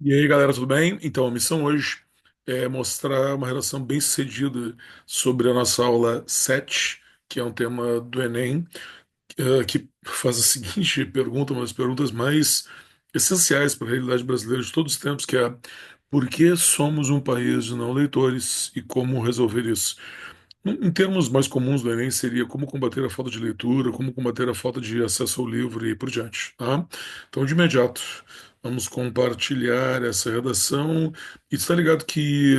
E aí, galera, tudo bem? Então, a missão hoje é mostrar uma redação bem sucedida sobre a nossa aula 7, que é um tema do Enem, que faz a seguinte pergunta, uma das perguntas mais essenciais para a realidade brasileira de todos os tempos, que é: por que somos um país de não leitores e como resolver isso? Em termos mais comuns do Enem, seria como combater a falta de leitura, como combater a falta de acesso ao livro e por diante, tá? Então, de imediato, vamos compartilhar essa redação. E está ligado que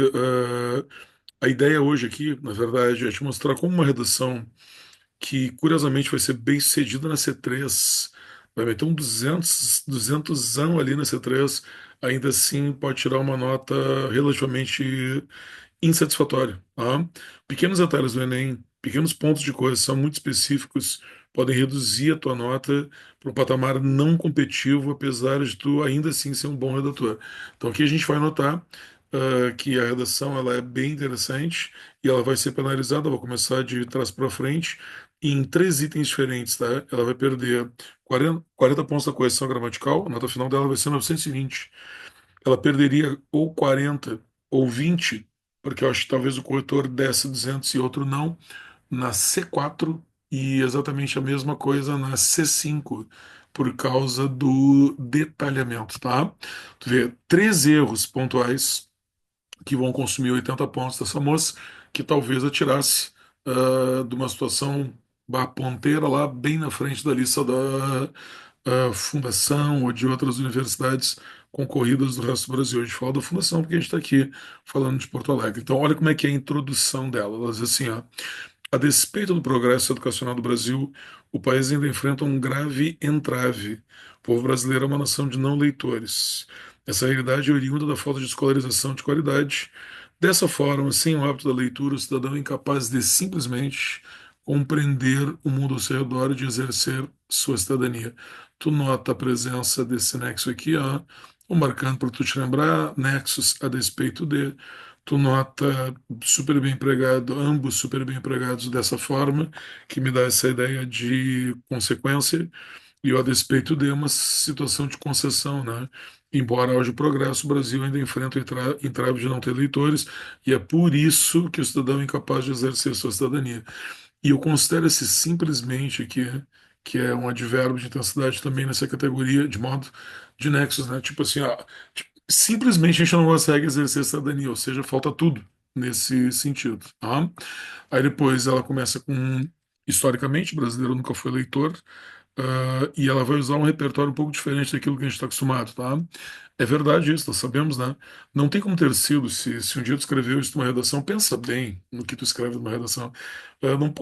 a ideia hoje aqui, na verdade, é te mostrar como uma redação que, curiosamente, vai ser bem sucedida na C3, vai meter um 200 ali na C3, ainda assim pode tirar uma nota relativamente insatisfatório, tá? Pequenos detalhes do Enem, pequenos pontos de correção muito específicos podem reduzir a tua nota para um patamar não competitivo, apesar de tu ainda assim ser um bom redator. Então aqui a gente vai notar que a redação ela é bem interessante e ela vai ser penalizada, vou começar de trás para frente, em três itens diferentes, tá? Ela vai perder 40 pontos da correção gramatical, a nota final dela vai ser 920. Ela perderia ou 40 ou 20, porque eu acho que talvez o corretor desse 200 e outro não, na C4 e exatamente a mesma coisa na C5, por causa do detalhamento, tá? Tu vê, três erros pontuais que vão consumir 80 pontos dessa moça, que talvez atirasse de uma situação ponteira lá bem na frente da lista da Fundação ou de outras universidades concorridas do resto do Brasil. A gente fala da Fundação porque a gente está aqui falando de Porto Alegre. Então, olha como é que é a introdução dela. Ela diz assim, ó: a despeito do progresso educacional do Brasil, o país ainda enfrenta um grave entrave. O povo brasileiro é uma nação de não leitores. Essa realidade é oriunda da falta de escolarização de qualidade. Dessa forma, sem o hábito da leitura, o cidadão é incapaz de simplesmente compreender o mundo ao seu redor e de exercer sua cidadania. Tu nota a presença desse nexo aqui, ó, o marcando para tu te lembrar, nexos a despeito de. Tu nota super bem empregado, ambos super bem empregados dessa forma, que me dá essa ideia de consequência, e a despeito de uma situação de concessão, né? Embora haja progresso, o Brasil ainda enfrenta o entrave de não ter eleitores, e é por isso que o cidadão é incapaz de exercer sua cidadania. E eu considero esse simplesmente aqui, que é um advérbio de intensidade também nessa categoria, de modo de nexos, né? Tipo assim, ó, simplesmente a gente não consegue exercer cidadania, ou seja, falta tudo nesse sentido, tá? Aí depois ela começa com, historicamente, o brasileiro nunca foi leitor, e ela vai usar um repertório um pouco diferente daquilo que a gente está acostumado, tá? É verdade isso, nós sabemos, né? Não tem como ter sido, se um dia tu escreveu isso numa redação, pensa bem no que tu escreve numa redação.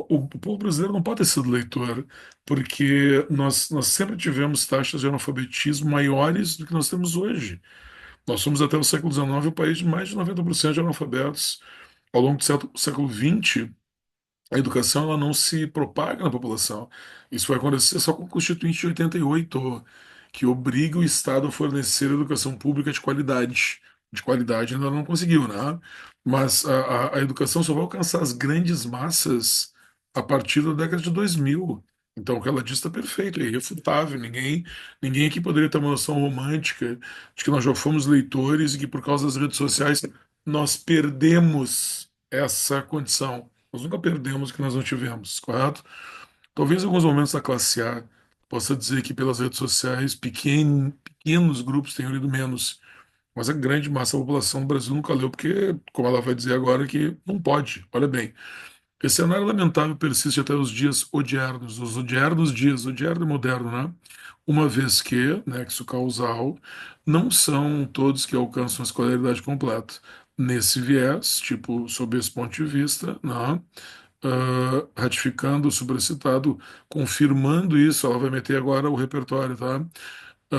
O povo brasileiro não pode ter sido leitor, porque nós sempre tivemos taxas de analfabetismo maiores do que nós temos hoje. Nós somos até o século XIX um país de mais de 90% de analfabetos. Ao longo do século XX, a educação ela não se propaga na população. Isso vai acontecer só com a Constituinte de 88, que obriga o Estado a fornecer educação pública de qualidade. De qualidade ainda não conseguiu, né? Mas a educação só vai alcançar as grandes massas a partir da década de 2000. Então, o que ela diz está perfeito, é irrefutável. Ninguém aqui poderia ter uma noção romântica de que nós já fomos leitores e que, por causa das redes sociais, nós perdemos essa condição. Nós nunca perdemos o que nós não tivemos, correto? Talvez em alguns momentos da classe A possa dizer que pelas redes sociais pequenos grupos tenham lido menos, mas a grande massa da população do Brasil nunca leu, porque, como ela vai dizer agora, que não pode. Olha bem, esse cenário lamentável persiste até os dias odiernos, os odiernos dias, odierno e moderno, né? Uma vez que, nexo causal, não são todos que alcançam a escolaridade completa. Nesse viés, tipo, sob esse ponto de vista, né? Ratificando o sobrecitado, confirmando isso, ela vai meter agora o repertório, tá?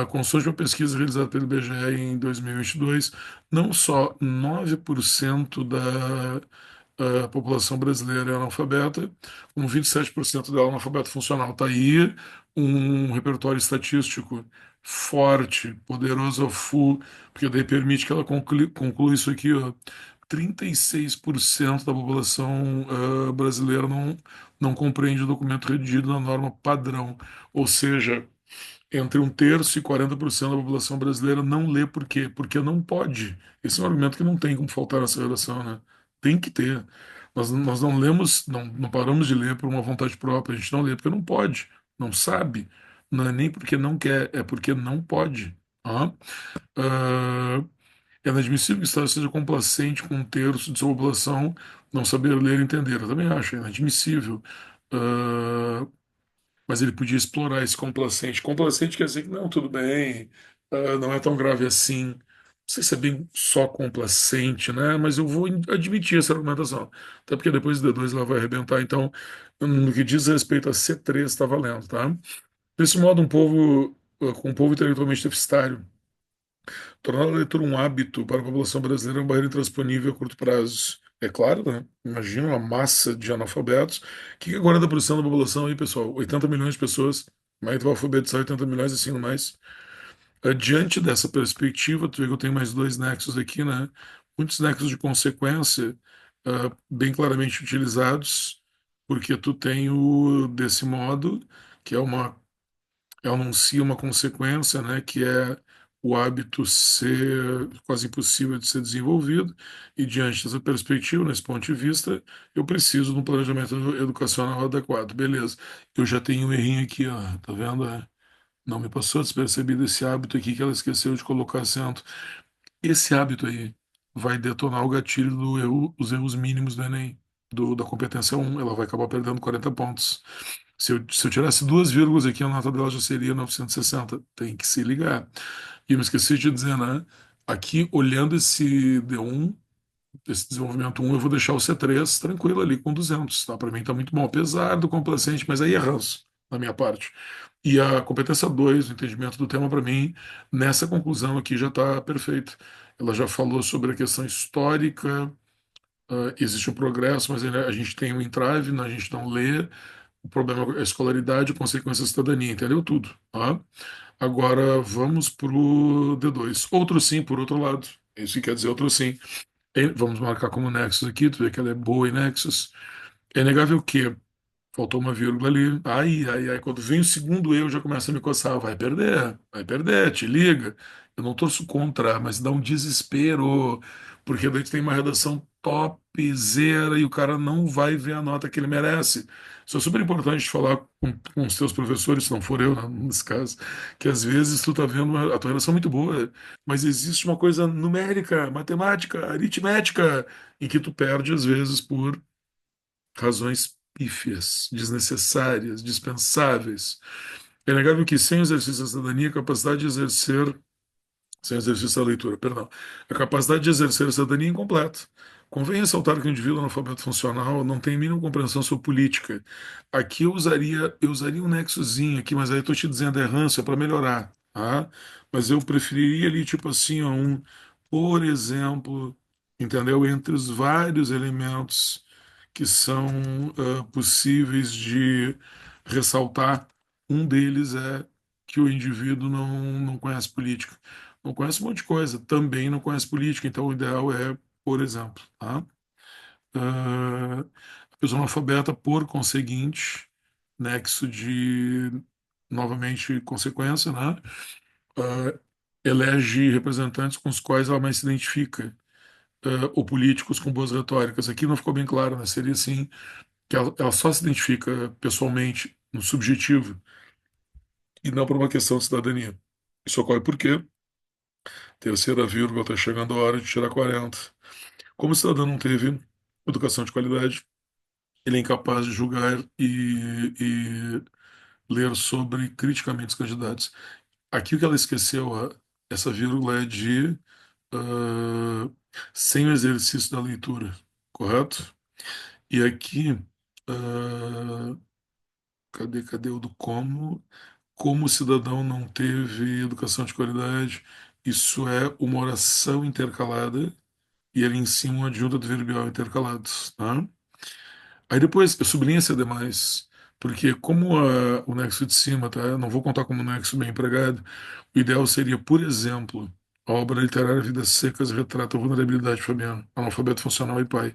Constante uma pesquisa realizada pelo IBGE em 2022, não só 9% da população brasileira é analfabeta, como 27% dela é analfabeto funcional. Está aí um repertório estatístico forte, poderoso a full, porque daí permite que ela conclua isso aqui, ó. 36% da população brasileira não compreende o documento redigido na norma padrão. Ou seja, entre um terço e 40% da população brasileira não lê por quê? Porque não pode. Esse é um argumento que não tem como faltar nessa redação, né? Tem que ter. Nós não lemos, não paramos de ler por uma vontade própria, a gente não lê porque não pode, não sabe. Não é nem porque não quer, é porque não pode. Tá? Ah, é inadmissível que o Estado seja complacente com um terço de sua população não saber ler e entender. Eu também acho, é inadmissível. Ah, mas ele podia explorar esse complacente. Complacente quer dizer que não, tudo bem, não é tão grave assim. Não sei se é bem só complacente, né? Mas eu vou admitir essa argumentação. Até porque depois o D2 ela vai arrebentar. Então, no que diz respeito a C3, está valendo, tá? Desse modo, com um povo intelectualmente deficitário, tornar a leitura um hábito para a população brasileira é uma barreira intransponível a curto prazo. É claro, né? Imagina uma massa de analfabetos. O que é 40% da população aí, pessoal? 80 milhões de pessoas. Mas tu vai alfabetizar 80 milhões assim, no mais. Diante dessa perspectiva, tu vê que eu tenho mais dois nexos aqui, né? Muitos nexos de consequência, bem claramente utilizados, porque tu tem o desse modo, que é uma ela anuncia uma consequência, né, que é o hábito ser quase impossível de ser desenvolvido, e diante dessa perspectiva, nesse ponto de vista, eu preciso de um planejamento educacional adequado. Beleza, eu já tenho um errinho aqui, ó, tá vendo? Não me passou despercebido esse hábito aqui que ela esqueceu de colocar acento. Esse hábito aí vai detonar o gatilho do erro, os erros mínimos do Enem, da competência 1. Ela vai acabar perdendo 40 pontos. Se eu tirasse duas vírgulas aqui, a nota dela já seria 960. Tem que se ligar. E eu me esqueci de dizer, né? Aqui, olhando esse D1, esse desenvolvimento 1, eu vou deixar o C3 tranquilo ali com 200, tá? Para mim tá muito bom, apesar do complacente, mas aí é ranço da minha parte. E a competência 2, o entendimento do tema, para mim, nessa conclusão aqui já está perfeito. Ela já falou sobre a questão histórica, existe um progresso, mas a gente tem um entrave, né? A gente não lê. O problema é a escolaridade, consequência da cidadania, entendeu tudo, tá? Agora vamos pro D2. Outro sim, por outro lado. Isso quer dizer outro sim. Vamos marcar como Nexus aqui, tu vê que ela é boa em Nexus. É inegável que faltou uma vírgula ali. Ai, ai, ai. Quando vem o segundo eu, já começa a me coçar. Vai perder, te liga. Eu não torço contra, mas dá um desespero. Porque daí tu tem uma redação topzera e o cara não vai ver a nota que ele merece. Isso é super importante falar com os teus professores, se não for eu, né, nesse caso, que às vezes tu tá vendo a tua redação muito boa, mas existe uma coisa numérica, matemática, aritmética, em que tu perde às vezes por razões pífias, desnecessárias, dispensáveis. É inegável que sem o exercício da cidadania, a capacidade de exercer, sem o exercício da leitura, perdão, a capacidade de exercer a cidadania é incompleta. Convém ressaltar que o indivíduo analfabeto funcional não tem a mínima compreensão sobre política. Aqui eu usaria um nexozinho aqui, mas aí eu estou te dizendo é ranço, é para melhorar, tá? Mas eu preferiria ali, tipo assim, ó, por exemplo, entendeu? Entre os vários elementos que são possíveis de ressaltar. Um deles é que o indivíduo não conhece política. Não conhece um monte de coisa, também não conhece política, então o ideal é, por exemplo, tá? A pessoa analfabeta, por conseguinte, nexo de, novamente, consequência, né? Ah, elege representantes com os quais ela mais se identifica, ou políticos com boas retóricas. Aqui não ficou bem claro, né? Seria assim que ela só se identifica pessoalmente, no subjetivo, e não por uma questão de cidadania. Isso ocorre porque, terceira vírgula, está chegando a hora de tirar 40. Como o cidadão não teve educação de qualidade, ele é incapaz de julgar e ler sobre criticamente os candidatos. Aqui o que ela esqueceu, essa vírgula é de sem o exercício da leitura, correto? E aqui, ah, cadê o do como? Como o cidadão não teve educação de qualidade, isso é uma oração intercalada e ali em cima um adjunto adverbial intercalados, tá? Aí depois eu sublinho esse demais, porque como o nexo de cima, tá? Eu não vou contar como nexo bem empregado, o ideal seria, por exemplo, a obra literária Vidas Secas retrata a vulnerabilidade de Fabiano, analfabeto funcional e pai.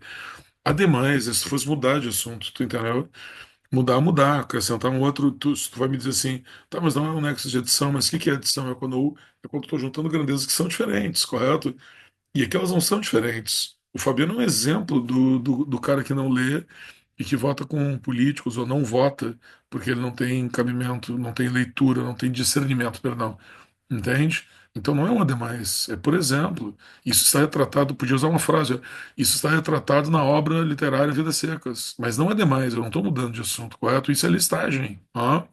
Ademais, se fosse mudar de assunto, tu entendeu? Mudar, acrescentar um outro. Se tu vai me dizer assim, tá, mas não é um nexo de adição, mas o que que é adição? É quando eu estou juntando grandezas que são diferentes, correto? E aqui elas não são diferentes. O Fabiano é um exemplo do cara que não lê e que vota com políticos ou não vota porque ele não tem cabimento, não tem leitura, não tem discernimento, perdão. Entende? Então não é uma demais. É, por exemplo, isso está retratado, podia usar uma frase, ó, isso está retratado na obra literária Vidas Secas. Mas não é demais, eu não estou mudando de assunto, correto? Isso é listagem. Ó.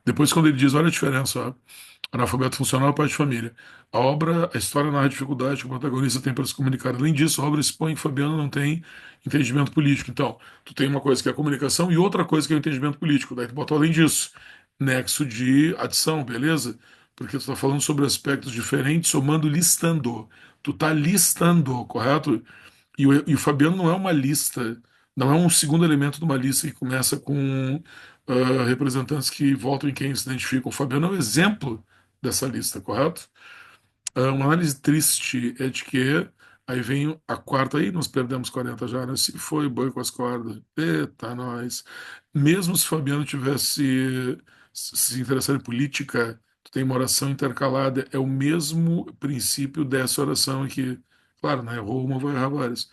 Depois, quando ele diz, olha a diferença, ó. Analfabeto funcional, pai de família. A história narra a dificuldade que o protagonista tem para se comunicar. Além disso, a obra expõe que Fabiano não tem entendimento político. Então, tu tem uma coisa que é a comunicação e outra coisa que é o entendimento político. Daí tu botou além disso. Nexo de adição, beleza? Porque tu tá falando sobre aspectos diferentes, somando listando. Tu tá listando, correto? E o Fabiano não é uma lista, não é um segundo elemento de uma lista que começa com representantes que votam em quem se identificam. O Fabiano é um exemplo dessa lista, correto? Uma análise triste é de que aí vem a quarta, aí nós perdemos 40 já, né? Se foi boi com as cordas. Eita, nós. Mesmo se Fabiano tivesse se interessado em política, tu tem uma oração intercalada, é o mesmo princípio dessa oração aqui. Claro, né? Errou uma, vai errar várias.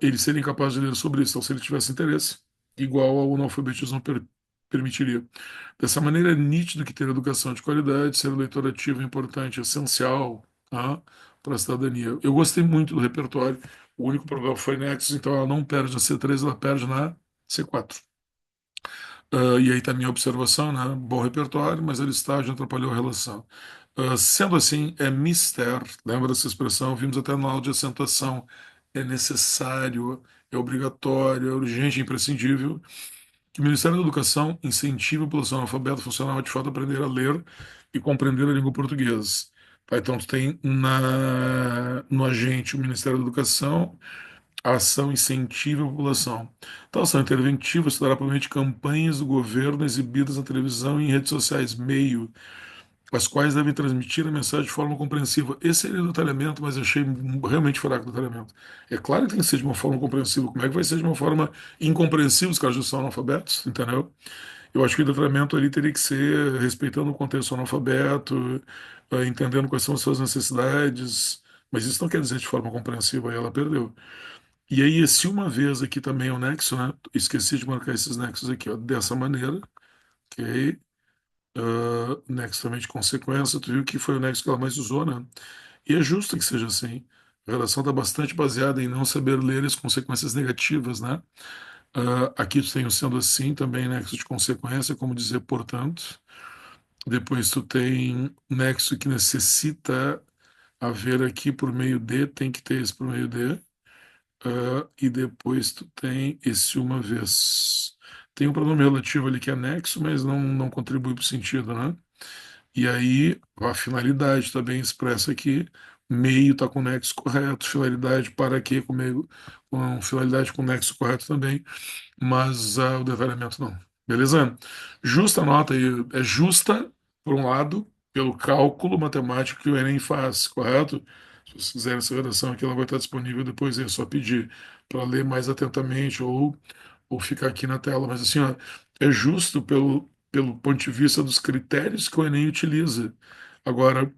Ele seria incapaz de ler sobre isso. Então, se ele tivesse interesse, igual ao analfabetismo permitiria. Dessa maneira, é nítido que ter educação de qualidade, ser um leitor ativo é importante, é essencial, tá, para a cidadania. Eu gostei muito do repertório. O único problema foi Nexus, então ela não perde na C3, ela perde na C4. E aí está a minha observação, né? Bom repertório, mas a listagem atrapalhou a relação. Sendo assim, é mister, lembra dessa expressão? Vimos até na aula de acentuação. É necessário, é obrigatório, é urgente, é imprescindível que o Ministério da Educação incentive a população analfabeta funcional a de fato aprender a ler e compreender a língua portuguesa. Tá, então, tu tem no agente o Ministério da Educação, a ação incentiva a população. Tal ação interventiva estudará provavelmente campanhas do governo exibidas na televisão e em redes sociais, meio, as quais devem transmitir a mensagem de forma compreensiva. Esse seria o detalhamento, mas eu achei realmente fraco o detalhamento. É claro que tem que ser de uma forma compreensiva. Como é que vai ser de uma forma incompreensível os caras já são analfabetos, entendeu? Eu acho que o letramento ali teria que ser respeitando o contexto analfabeto, entendendo quais são as suas necessidades, mas isso não quer dizer de forma compreensiva, aí ela perdeu. E aí, esse uma vez aqui também é o nexo, né? Esqueci de marcar esses nexos aqui, ó, dessa maneira, ok? Nexo também de consequência, tu viu que foi o nexo que ela mais usou, né? E é justo que seja assim. A relação está bastante baseada em não saber ler as consequências negativas, né? Aqui tu tem o sendo assim também, nexo de consequência, como dizer portanto. Depois tu tem nexo que necessita haver aqui por meio de, tem que ter esse por meio de. E depois tu tem esse uma vez. Tem um pronome relativo ali que é nexo, mas não contribui para o sentido, né? E aí a finalidade está bem expressa aqui. Meio está com nexo correto, finalidade para quê com meio, com finalidade com nexo correto também, mas o detalhamento não. Beleza? Justa nota aí, é justa, por um lado, pelo cálculo matemático que o Enem faz, correto? Se vocês quiserem essa redação aqui, ela vai estar disponível depois, é só pedir para ler mais atentamente ou ficar aqui na tela. Mas assim, ó, é justo pelo ponto de vista dos critérios que o Enem utiliza. Agora,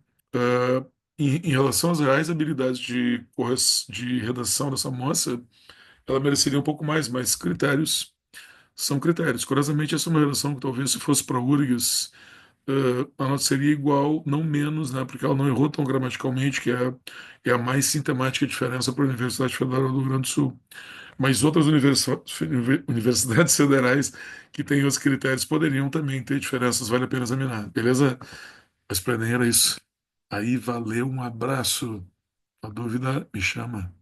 em relação às reais habilidades de redação dessa moça, ela mereceria um pouco mais, mas critérios são critérios. Curiosamente, essa é uma relação que talvez se fosse para a URGS, a nota seria igual, não menos, né, porque ela não errou tão gramaticalmente, que é a mais sintomática diferença para a Universidade Federal do Rio Grande do Sul. Mas outras universidades federais que têm os critérios poderiam também ter diferenças, vale a pena examinar, beleza? Mas para Enem era isso. Aí valeu, um abraço. A dúvida me chama.